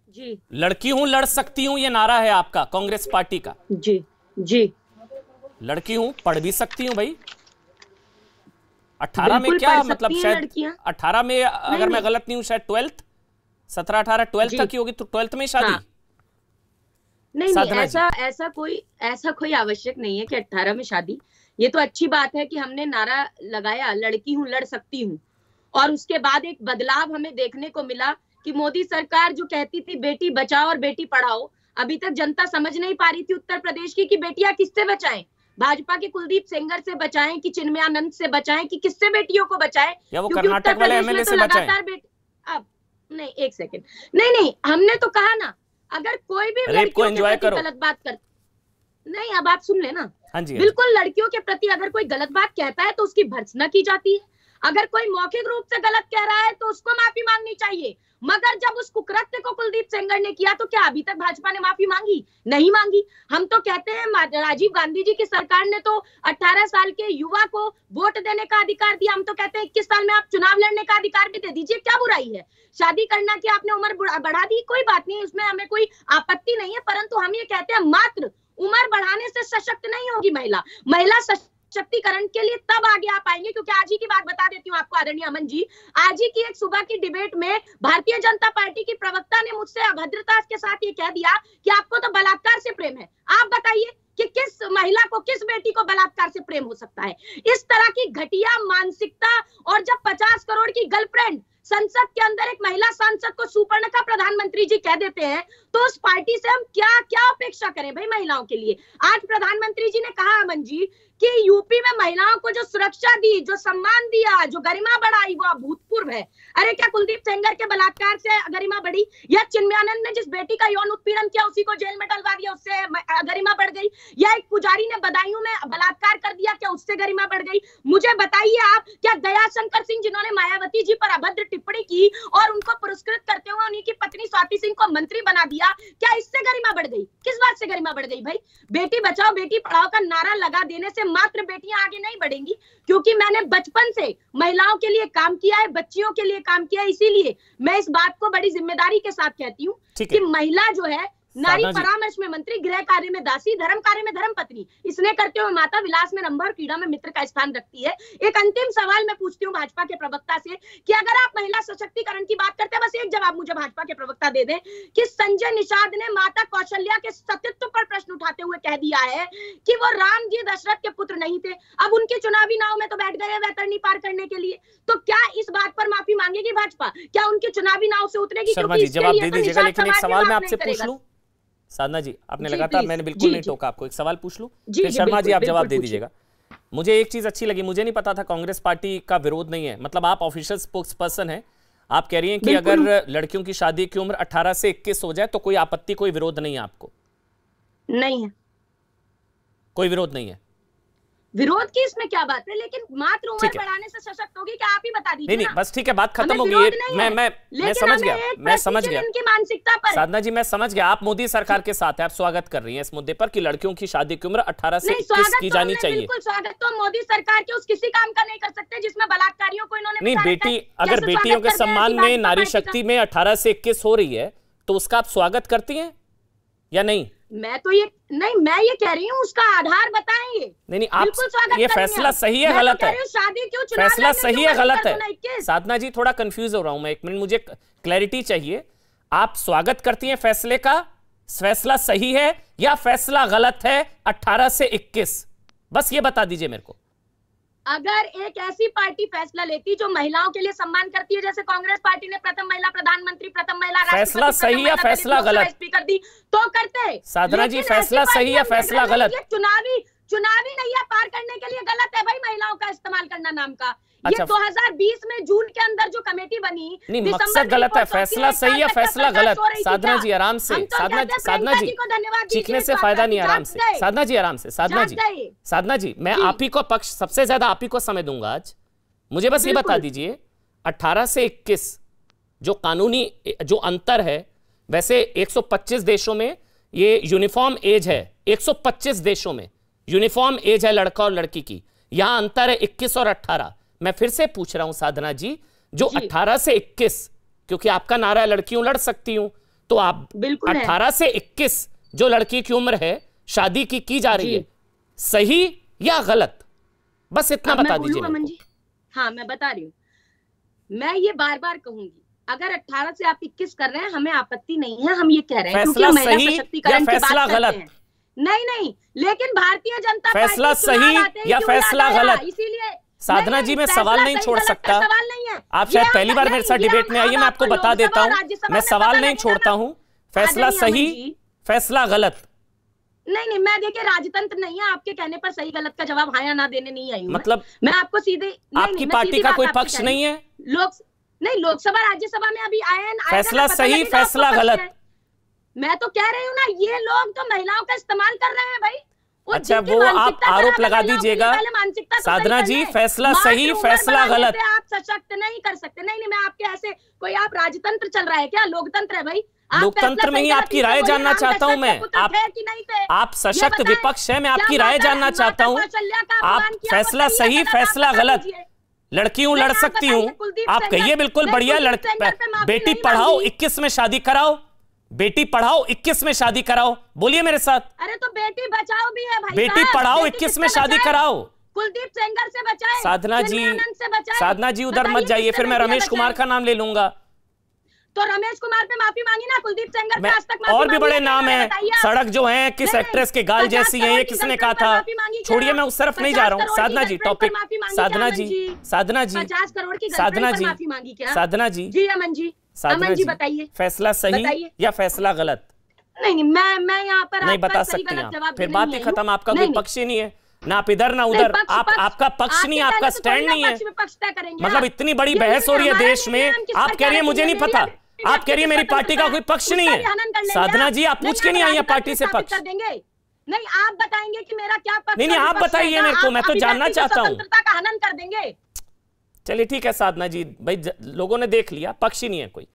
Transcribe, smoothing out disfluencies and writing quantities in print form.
जी। लड़की हूं लड़ सकती हूं, ये नारा है आपका कांग्रेस पार्टी का। जी जी। लड़की हूं पढ़ भी सकती हूं भाई। 18 में बिल्कुल क्या पढ़ मतलब, सकती हैं शायद लड़कियां। 18 में, नहीं अगर मैं नहीं। गलत नहीं हूं, शायद 12th, 17-18 12th जी तक की होगी, तो 12th में शादी। हाँ। नहीं नहीं, साधना जी। ऐसा कोई आवश्यक नहीं है कि 18 में शादी। ये तो अच्छी बात है कि हमने नारा लगाया लड़की हूं लड़ सकती हूँ, और उसके बाद एक बदलाव हमें देखने को मिला कि मोदी सरकार जो कहती थी बेटी बचाओ और बेटी पढ़ाओ, अभी तक जनता समझ नहीं पा रही थी उत्तर प्रदेश की कि बेटियां किससे बचाएं। भाजपा के कुलदीप सेंगर से बचाएं कि चिन्मयानंद से बचाएं कि किससे बेटियों को बचाएं, या वो क्योंकि उत्तर कर्नाटक वाले प्रदेश में एमएलए तो से बचाएं। लगातार बेटी। अब नहीं, एक सेकेंड, नहीं नहीं, हमने तो कहा ना, अगर कोई भी रेप को लड़कियों के एंजॉय प्रति करो। गलत बात कर, नहीं अब आप सुन लेना। हाँ जी, हाँ जी। बिल्कुल, लड़कियों के प्रति अगर कोई गलत बात कहता है तो उसकी भर्त्सना की जाती है। अगर कोई मौखिक रूप से गलत कह रहा है तो उसको माफी मांगनी चाहिए। मगर जब उस कुकृत्य को कुलदीप सेंगर ने किया तो क्या अभी तक भाजपा ने माफी मांगी? नहीं मांगी। हम तो कहते हैं राजीव गांधी जी की सरकार ने तो 18 साल के युवा को वोट देने का अधिकार दिया। हम तो कहते हैं 21 साल में आप चुनाव लड़ने का अधिकार भी दे दीजिए, क्या बुराई है? शादी करना की आपने उम्र बढ़ा दी, कोई बात नहीं, उसमें हमें कोई आपत्ति नहीं है, परंतु हम ये कहते हैं मात्र उम्र बढ़ाने से सशक्त नहीं होगी महिला। महिला सशक्तिकरण के लिए तब आगे आ पाएंगे, क्योंकि आज ही की बात बता देती हूँ आपको आदरणीय अमन जी। आज ही की एक सुबह की डिबेट में भारतीय जनता पार्टी की प्रवक्ता ने मुझसे अभद्रता के साथ ये कह दिया कि आपको तो बलात्कार से प्रेम है। आप बताइए कि किस महिला को, किस बेटी को बलात्कार से प्रेम हो सकता है? इस तरह की घटिया मानसिकता। और जब 50 करोड़ की गर्लफ्रेंड संसद के अंदर एक महिला सांसद को सुपर्ण का प्रधानमंत्री जी कह देते हैं, तो उस पार्टी से हम क्या क्या अपेक्षा करें भाई महिलाओं के लिए? आज प्रधानमंत्री जी ने कहा अमन जी कि यूपी में महिलाओं को जो सुरक्षा दी, जो सम्मान दिया, जो गरिमा बढ़ाई, वो अभूतपूर्व है। अरे क्या कुलदीप सेंगर के बलात्कार से गरिमा बढ़ी? या चिन्मयानंद ने जिस बेटी का यौन उत्पीड़न किया उसी को जेल में डलवा दिया, उससे गरिमा बढ़ गई? या एक पुजारी ने बदायूं में बलात्कार कर दिया, क्या उससे गरिमा बढ़ गई? मुझे बताइए आप, क्या दयाशंकर सिंह जिन्होंने मायावती जी पर अभद्र टिप्पणी की और उनको पुरस्कृत करते हुए उन्हीं की पत्नी स्वाति सिंह को मंत्री बना दिया, क्या इससे गरिमा बढ़ गई? किस बात से गरिमा बढ़ गई भाई? बेटी बचाओ बेटी पढ़ाओ का नारा लगा देने से मात्र बेटियां आगे नहीं बढ़ेंगी, क्योंकि मैंने बचपन से महिलाओं के लिए काम किया है, बच्चियों के लिए काम किया है। इसीलिए मैं इस बात को बड़ी जिम्मेदारी के साथ कहती हूँ कि महिला जो है, नारी परामर्श में मंत्री, गृह कार्य में दासी, धर्म कार्य में धर्म पत्नी, इसने करते हुए माता, विलास में रंभा और क्रीड़ा में मित्र का स्थान रखती है। एक अंतिम सवाल मैं पूछती हूँ भाजपा के प्रवक्ता से कि अगर आप महिला सशक्तिकरण की बात करते हैं, बस एक जवाब मुझे भाजपा के प्रवक्ता दे दें कि संजय निषाद ने माता कौशल्या के सतीत्व पर प्रश्न उठाते हुए कह दिया है कि वो राम जी दशरथ के पुत्र नहीं थे। अब उनके चुनावी नाव में तो बैठ गए वैतरणी पार करने के लिए, तो क्या इस बात पर माफी मांगेगी भाजपा? क्या उनकी चुनावी नाव से उतरेगी? शर्मा जी जवाब दे दीजिएगा, लेकिन एक सवाल मैं आपसे पूछ लूं। साधना जी, आपने लगातार, मैंने बिल्कुल नहीं टोका आपको, एक सवाल पूछ लूं, फिर शर्मा जी आप जवाब दे दीजिएगा। मुझे एक चीज अच्छी लगी, मुझे नहीं पता था कांग्रेस पार्टी का विरोध नहीं है, मतलब आप ऑफिशियल स्पोक्स पर्सन हैं, आप कह रही हैं कि अगर लड़कियों की शादी की उम्र 18 से 21 हो जाए तो कोई आपत्ति, कोई विरोध नहीं है आपको? नहीं है, कोई विरोध नहीं है। विरोध की इसमें क्या बात है? लेकिन मात्र उम्र बढ़ाने से सशक्त होगी क्या? आप ही बता दीजिए। नहीं, बस ठीक है, बात खत्म होगी। मैं समझ गया, मैं समझ गया उनकी मानसिकता पर। साधना जी मैं समझ गया, आप मोदी सरकार के साथ है, आप स्वागत कर रही हैं इस मुद्दे पर कि लड़कियों की शादी की उम्र 18 से 21 की जानी चाहिए। बिल्कुल स्वागत तो मोदी सरकार के उस किसी काम का नहीं कर सकते जिसमें बलात्कारियों को इन्होंने नहीं, बेटी अगर बेटियों के सम्मान में नारी शक्ति में 18 से 21 हो रही है तो उसका आप स्वागत करती हैं या नहीं? मैं तो ये नहीं, मैं ये कह रही हूँ उसका आधार बताएंगे। नहीं, आप ये फैसला सही है गलत है? शादी क्यों, फैसला सही है गलत है? साधना जी थोड़ा कंफ्यूज हो रहा हूं मैं, एक मिनट मुझे क्लैरिटी चाहिए। आप स्वागत करती हैं फैसले का? फैसला सही है या फैसला गलत है 18 से 21? बस ये बता दीजिए मेरे को। अगर एक ऐसी पार्टी फैसला लेती जो महिलाओं के लिए सम्मान करती है, जैसे कांग्रेस पार्टी ने प्रथम महिला प्रधानमंत्री, प्रथम महिला राष्ट्रपति, फैसला सही या फैसला गलत स्पीकर दी, तो करते। साधना जी फैसला सही या फैसला गलत? चुनावी नैया पार करने के लिए गलत है भाई महिलाओं का इस्तेमाल करना नाम का। अच्छा, ये 2020 में जून के अंदर जो कमेटी बनी, नहीं मकसद गलत है, फैसला सही या फैसला गलत? साधना जी आराम से, साधना जी चीखने से फायदा नहीं, आराम से साधना जी, आराम से साधना जी मैं आप ही को पक्ष, सबसे ज्यादा आप ही को समय दूंगा आज। मुझे बस ये बता दीजिए 18 से 21 जो कानूनी जो अंतर है, वैसे 125 देशों में ये यूनिफॉर्म एज है, 125 देशों में यूनिफॉर्म एज है लड़का और लड़की की, यहां अंतर है 21 और 18। मैं फिर से पूछ रहा हूं साधना जी, जो 18 से 21, क्योंकि आपका नारा है लड़कियों लड़ सकती हूं, तो आप 18 से 21 जो लड़की की उम्र है शादी की जा रही है, सही या गलत? बस इतना बता दीजिए अमन जी। हाँ मैं बता रही हूँ, मैं ये बार बार कहूंगी, अगर 18 से आप 21 कर रहे हैं हमें आपत्ति नहीं है, हम ये कह रहे हैं फैसला सही या फैसला गलत? नहीं, लेकिन भारतीय जनता पार्टी फैसला सही या फैसला गलत? इसीलिए साधना जी मैं सवाल नहीं छोड़ सकता, आप शायद पहली बार मेरे साथ डिबेट में आइए, मैं आपको बता देता हूँ, मैं सवाल नहीं छोड़ता हूँ। फैसला सही, फैसला गलत? नहीं, मैं देखिए राजतंत्र नहीं है, आपके कहने पर सही गलत का जवाब हाँ या ना देने नहीं आई हूँ। मतलब मैं आपको सीधे, आपकी पार्टी का कोई पक्ष नहीं है? लोकसभा राज्यसभा में अभी आए, फैसला सही फैसला गलत? मैं तो कह रही हूँ ना, ये लोग तो महिलाओं का इस्तेमाल कर रहे हैं भाई। अच्छा, वो आप आरोप लगा दीजिएगा। साधना जी, फैसला सही फैसला गलत? आप सशक्त नहीं कर सकते। नहीं, मैं आपके ऐसे कोई, आप राजतंत्र चल रहा है क्या? लोकतंत्र है भाई। लोकतंत्र में ही आपकी राय जानना चाहता हूं मैं। आप सशक्त विपक्ष है, मैं आपकी राय जानना चाहता हूं। आप फैसला सही फैसला गलत? लड़की हूं, लड़ सकती हूं, आप कहिए बिल्कुल बढ़िया। बेटी पढ़ाओ 21 में शादी कराओ, बेटी पढ़ाओ 21 में शादी कराओ, बोलिए मेरे साथ। अरे तो बेटी बचाओ भी है भाई, बेटी पढ़ाओ 21 में शादी कराओ। कुलदीप सेंगर से बचाए, साधना जी उधर मत जाइए, फिर मैं रमेश कुमार का नाम ले लूंगा। तो रमेश कुमार पे माफी मांगी ना, कुलदीप सेंगर पे आज तक माफी और भी बड़े नाम है, सड़क जो है किस एक्ट्रेस के गाल जैसी है, ये किसने कहा था? छोड़िए, मैं उस तरफ नहीं जा रहा हूँ। साधना जी टॉपिक, साधना जी 50 करोड़ की साधना जी, माफी मांगी क्या? साधना जी, जी अमन जी, साधना जी बताइए, फैसला सही या फैसला गलत? नहीं, मैं यहाँ पर नहीं बता सकती आप, फिर बात ही खत्म। आपका कोई पक्ष ही नहीं है, ना आप इधर ना उधर, आपका पक्ष नहीं, आपका स्टैंड नहीं है। मतलब इतनी बड़ी बहस हो रही है देश में, आप कह रही है मुझे नहीं पता, आप कह रही है मेरी पार्टी का कोई पक्ष नहीं है। साधना जी, आप पूछ के नहीं आई है पार्टी से पक्ष? नहीं, आप बताएंगे कि मेरा क्या पक्ष? नहीं, आप बताइए मेरे को, मैं तो जानना चाहता हूँ। का हनन कर देंगे। चलिए ठीक है साधना जी, भाई लोगों ने देख लिया, पक्ष ही नहीं है कोई।